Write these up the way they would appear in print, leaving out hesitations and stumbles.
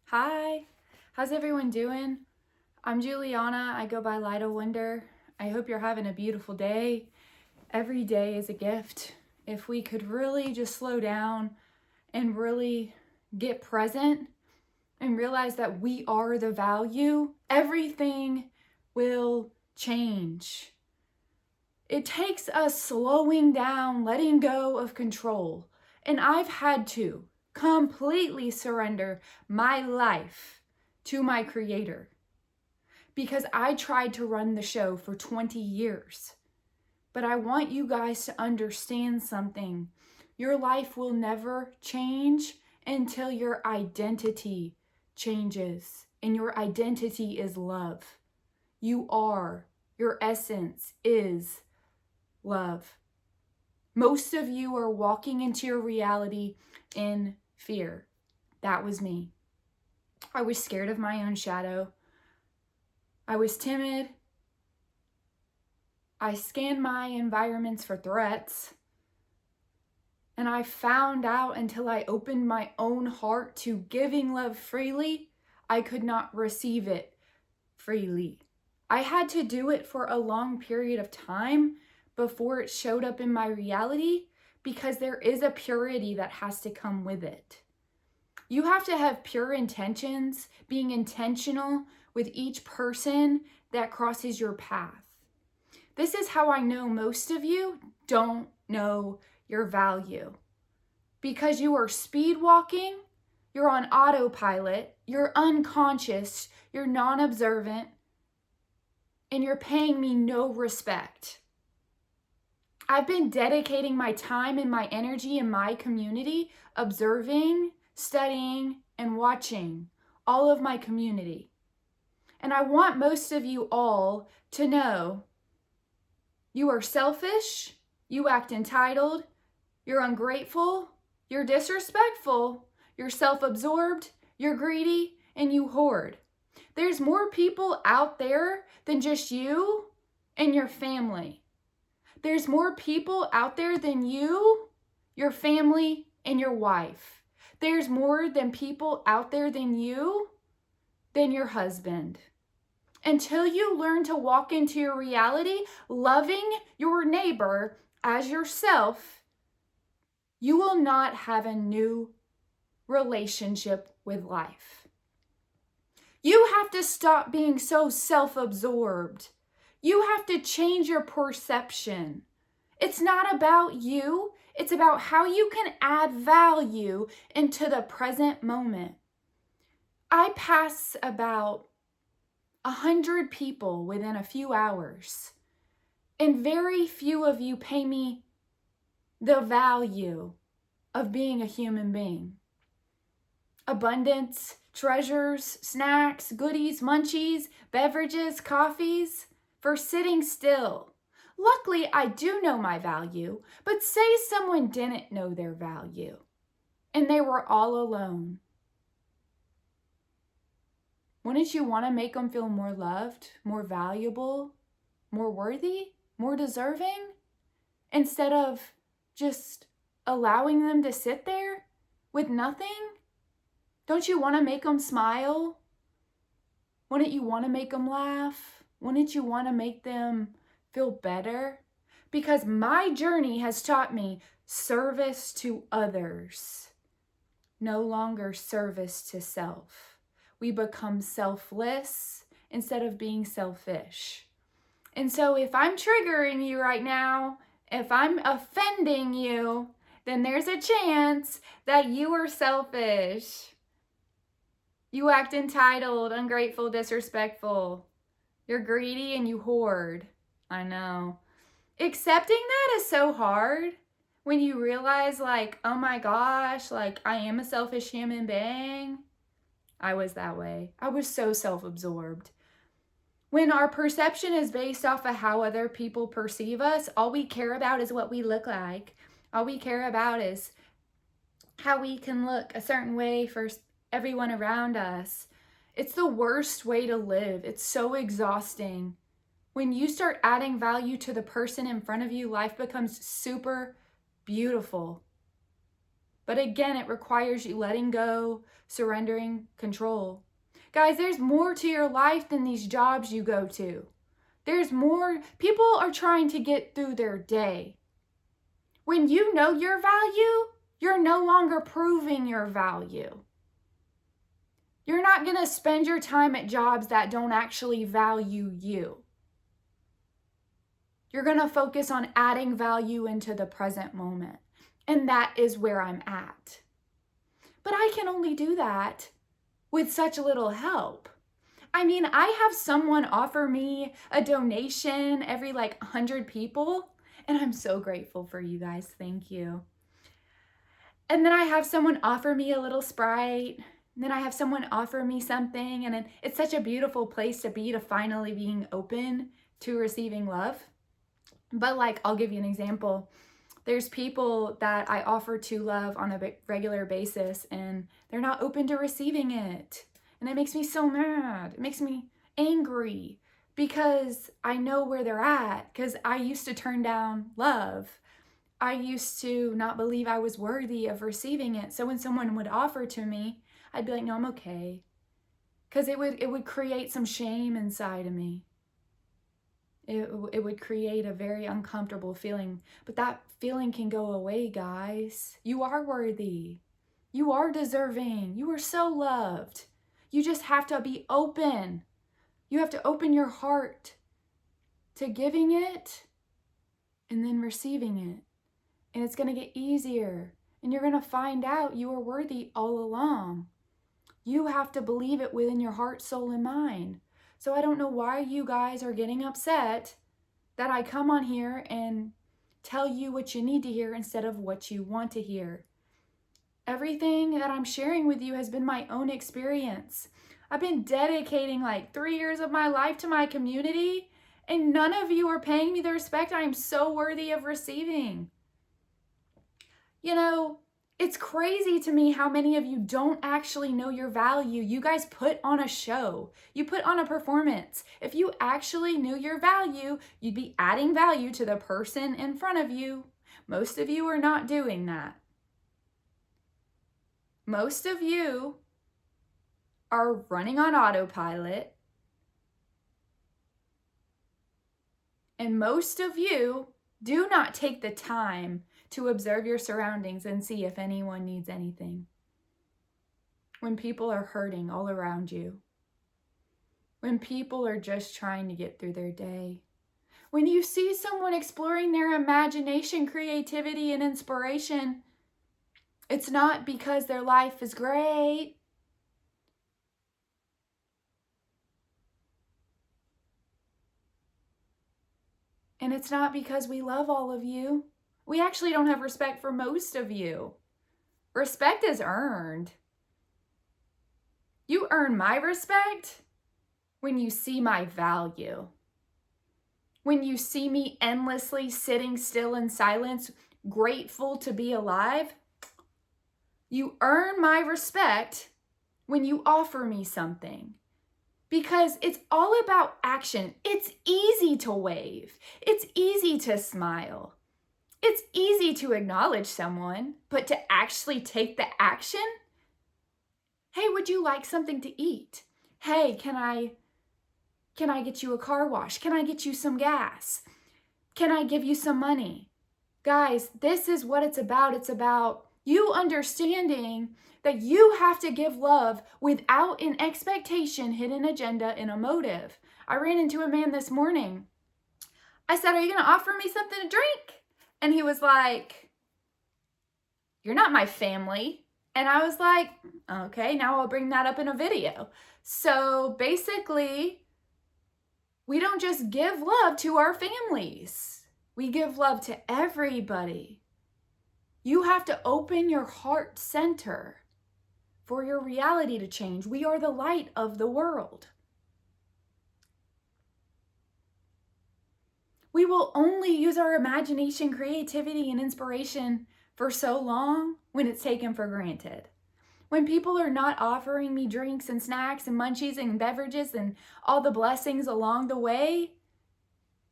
Hi, how's everyone doing? I'm Juliana. I go by Lida Wonder. I hope you're having a beautiful day. Every day is a gift. If we could really just slow down and really get present and realize that we are the value, everything will change. It takes us slowing down, letting go of control. And I've had to completely surrender my life to my creator because I tried to run the show for 20 years. But I want you guys to understand something. Your life will never change until your identity changes. And your identity is love. You are, your essence is love. Most of you are walking into your reality in fear. That was me. I was scared of my own shadow. I was timid. I scanned my environments for threats. And I found out until I opened my own heart to giving love freely, I could not receive it freely. I had to do it for a long period of time before it showed up in my reality because there is a purity that has to come with it. You have to have pure intentions, being intentional with each person that crosses your path. This is how I know most of you don't know your value. Because you are speed walking, you're on autopilot, you're unconscious, you're non-observant, and you're paying me no respect. I've been dedicating my time and my energy in my community, observing, studying, and watching all of my community. And I want most of you all to know you are selfish, you act entitled, you're ungrateful, you're disrespectful, you're self-absorbed, you're greedy, and you hoard. There's more people out there than just you and your family. There's more people out there than you, your family, and your wife. There's more than people out there than you, than your husband. Until you learn to walk into your reality, loving your neighbor as yourself, you will not have a new relationship with life. You have to stop being so self-absorbed. You have to change your perception. It's not about you. It's about how you can add value into the present moment. I pass about 100 people within a few hours, and very few of you pay me the value of being a human being. Abundance, treasures, snacks, goodies, munchies, beverages, coffees, for sitting still. Luckily, I do know my value, but say someone didn't know their value and they were all alone. Wouldn't you want to make them feel more loved, more valuable, more worthy, more deserving, instead of just allowing them to sit there with nothing? Don't you want to make them smile? Wouldn't you want to make them laugh? Wouldn't you want to make them feel better? Because my journey has taught me service to others, no longer service to self. We become selfless instead of being selfish. And so if I'm triggering you right now, if I'm offending you, then there's a chance that you are selfish. You act entitled, ungrateful, disrespectful. You're greedy and you hoard. I know. Accepting that is so hard when you realize, like, oh my gosh, like, I am a selfish human being. I was that way. I was so self-absorbed. When our perception is based off of how other people perceive us, all we care about is what we look like. All we care about is how we can look a certain way for everyone around us. It's the worst way to live. It's so exhausting. When you start adding value to the person in front of you, life becomes super beautiful. But again, it requires you letting go, surrendering control. Guys, there's more to your life than these jobs you go to. There's more. People are trying to get through their day. When you know your value, you're no longer proving your value. You're not going to spend your time at jobs that don't actually value you. You're going to focus on adding value into the present moment. And that is where I'm at. But I can only do that with such little help. I mean, I have someone offer me a donation every 100 people, and I'm so grateful for you guys. Thank you. And then I have someone offer me a little Sprite. And then I have someone offer me something, and it's such a beautiful place to be, to finally being open to receiving love. But I'll give you an example. There's people that I offer to love on a regular basis, and they're not open to receiving it. And it makes me so mad. It makes me angry because I know where they're at, because I used to turn down love. I used to not believe I was worthy of receiving it. So when someone would offer to me, I'd be like, no, I'm okay. Because it would create some shame inside of me. It would create a very uncomfortable feeling. But that feeling can go away, guys. You are worthy. You are deserving. You are so loved. You just have to be open. You have to open your heart to giving it and then receiving it. And it's going to get easier. And you're going to find out you are worthy all along. You have to believe it within your heart, soul, and mind. So I don't know why you guys are getting upset that I come on here and tell you what you need to hear instead of what you want to hear. Everything that I'm sharing with you has been my own experience. I've been dedicating 3 years of my life to my community, and none of you are paying me the respect I am so worthy of receiving. It's crazy to me how many of you don't actually know your value. You guys put on a show. You put on a performance. If you actually knew your value, you'd be adding value to the person in front of you. Most of you are not doing that. Most of you are running on autopilot. And most of you do not take the time to observe your surroundings and see if anyone needs anything. When people are hurting all around you. When people are just trying to get through their day. When you see someone exploring their imagination, creativity, and inspiration, it's not because their life is great. And it's not because we love all of you. We actually don't have respect for most of you. Respect is earned. You earn my respect when you see my value. When you see me endlessly sitting still in silence, grateful to be alive. You earn my respect when you offer me something. Because it's all about action. It's easy to wave. It's easy to smile. It's easy to acknowledge someone, but to actually take the action? Hey, would you like something to eat? Hey, can I get you a car wash? Can I get you some gas? Can I give you some money? Guys, this is what it's about. It's about you understanding that you have to give love without an expectation, hidden agenda, and a motive. I ran into a man this morning. I said, are you going to offer me something to drink? And he was like, you're not my family. And I was like, okay, now I'll bring that up in a video. So basically, we don't just give love to our families. We give love to everybody. You have to open your heart center for your reality to change. We are the light of the world. We will only use our imagination, creativity, and inspiration for so long when it's taken for granted. When people are not offering me drinks and snacks and munchies and beverages and all the blessings along the way,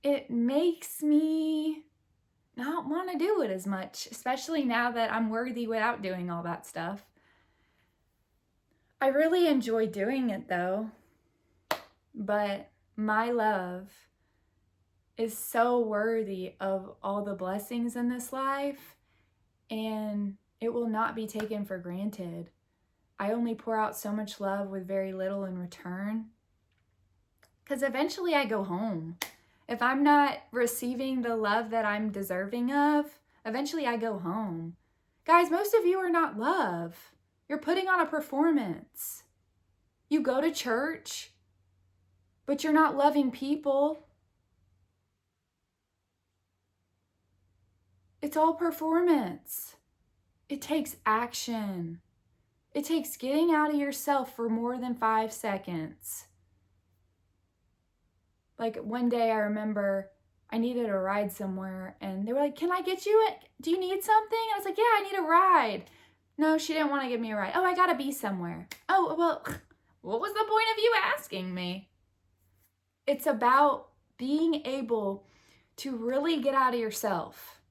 it makes me not want to do it as much, especially now that I'm worthy without doing all that stuff. I really enjoy doing it though, but my love is so worthy of all the blessings in this life, and it will not be taken for granted. I only pour out so much love with very little in return, because eventually I go home. If I'm not receiving the love that I'm deserving of, eventually I go home. Guys, most of you are not love. You're putting on a performance. You go to church, but you're not loving people. It's all performance. It takes action. It takes getting out of yourself for more than 5 seconds. Like one day I remember I needed a ride somewhere and they were like, "Can I get you it? Do you need something?" I was like, "Yeah, I need a ride." No, she didn't want to give me a ride. "Oh, I gotta be somewhere." "Oh, well, what was the point of you asking me?" It's about being able to really get out of yourself,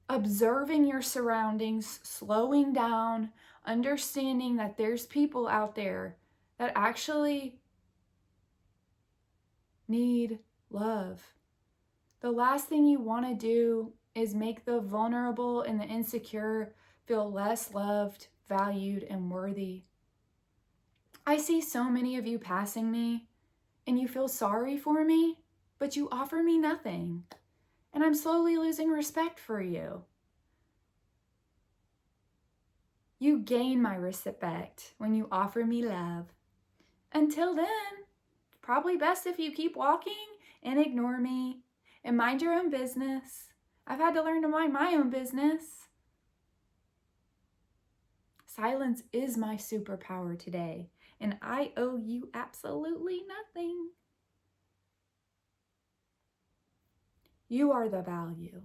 observing your surroundings, slowing down, understanding that there's people out there that actually need love. The last thing you want to do is make the vulnerable and the insecure feel less loved, valued, and worthy. I see so many of you passing me, and you feel sorry for me, but you offer me nothing. And I'm slowly losing respect for you. You gain my respect when you offer me love. Until then, probably best if you keep walking and ignore me and mind your own business. I've had to learn to mind my own business. Silence is my superpower today, and I owe you absolutely nothing. You are the value,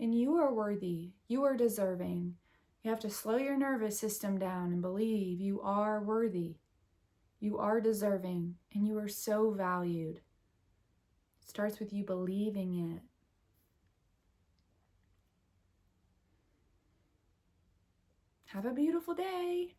and you are worthy. You are deserving. You have to slow your nervous system down and believe you are worthy. You are deserving, and you are so valued. It starts with you believing it. Have a beautiful day.